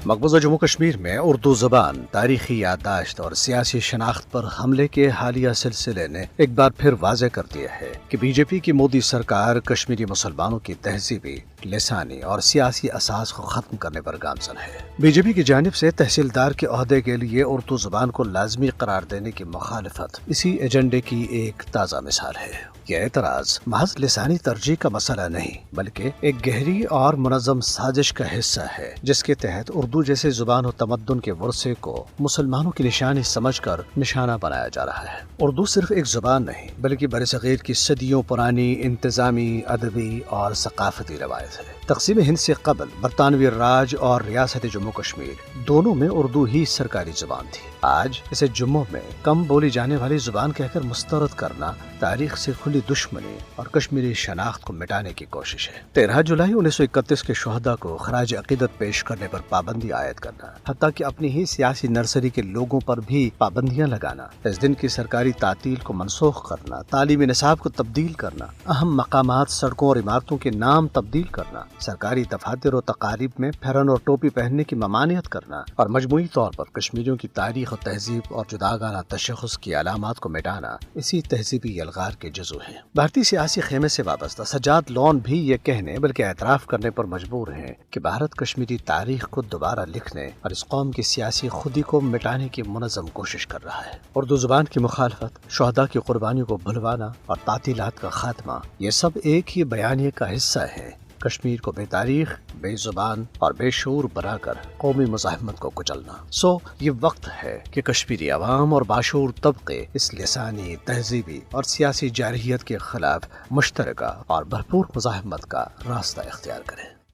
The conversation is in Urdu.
مقبوضہ جموں کشمیر میں اردو زبان، تاریخی یادداشت اور سیاسی شناخت پر حملے کے حالیہ سلسلے نے ایک بار پھر واضح کر دیا ہے کہ بی جے پی کی مودی سرکار کشمیری مسلمانوں کی تہذیبی، لسانی اور سیاسی اساس کو ختم کرنے پر گامزن ہے۔ بی جے پی کی جانب سے تحصیلدار کے عہدے کے لیے اردو زبان کو لازمی قرار دینے کی مخالفت اسی ایجنڈے کی ایک تازہ مثال ہے۔ یہ اعتراض محض لسانی ترجیح کا مسئلہ نہیں بلکہ ایک گہری اور منظم سازش کا حصہ ہے، جس کے تحت اردو جیسے زبان و تمدن کے ورثے کو مسلمانوں کی نشانی سمجھ کر نشانہ بنایا جا رہا ہے۔ اردو صرف ایک زبان نہیں بلکہ برصغیر کی صدیوں پرانی انتظامی، ادبی اور ثقافتی روایت ہے۔ تقسیم ہند سے قبل برطانوی راج اور ریاست جموں کشمیر دونوں میں اردو ہی سرکاری زبان تھی۔ آج اسے جموں میں کم بولی جانے والی زبان کہہ کر مسترد کرنا تاریخ سے کھلی دشمنی اور کشمیری شناخت کو مٹانے کی کوشش ہے۔ 13 جولائی 1931 کے شہداء کو خراج عقیدت پیش کرنے پر پابندی عائد کرنا، حتیٰ کہ اپنی ہی سیاسی نرسری کے لوگوں پر بھی پابندیاں لگانا، اس دن کی سرکاری تعطیل کو منسوخ کرنا، تعلیمی نصاب کو تبدیل کرنا، اہم مقامات، سڑکوں اور عمارتوں کے نام تبدیل کرنا، سرکاری دفاتر و تقاریب میں پھیرن اور ٹوپی پہننے کی ممانعت کرنا اور مجموعی طور پر کشمیریوں کی تاریخ و تہذیب اور جداگانہ تشخص کی علامات کو مٹانا اسی تہذیبی یلغار کے جزو ہیں۔ بھارتی سیاسی خیمے سے وابستہ سجاد لون بھی یہ کہنے بلکہ اعتراف کرنے پر مجبور ہیں کہ بھارت کشمیری تاریخ کو دوبارہ لکھنے اور اس قوم کی سیاسی خودی کو مٹانے کی منظم کوشش کر رہا ہے۔ اردو زبان کی مخالفت، شہداء کی قربانیوں کو بھلوانا اور تعطیلات کا خاتمہ، یہ سب ایک ہی بیانیے کا حصہ ہے۔ کشمیر کو بے تاریخ، بے زبان اور بے شعور بنا کر قومی مزاحمت کو کچلنا۔ یہ وقت ہے کہ کشمیری عوام اور باشعور طبقے اس لسانی، تہذیبی اور سیاسی جارحیت کے خلاف مشترکہ اور بھرپور مزاحمت کا راستہ اختیار کریں۔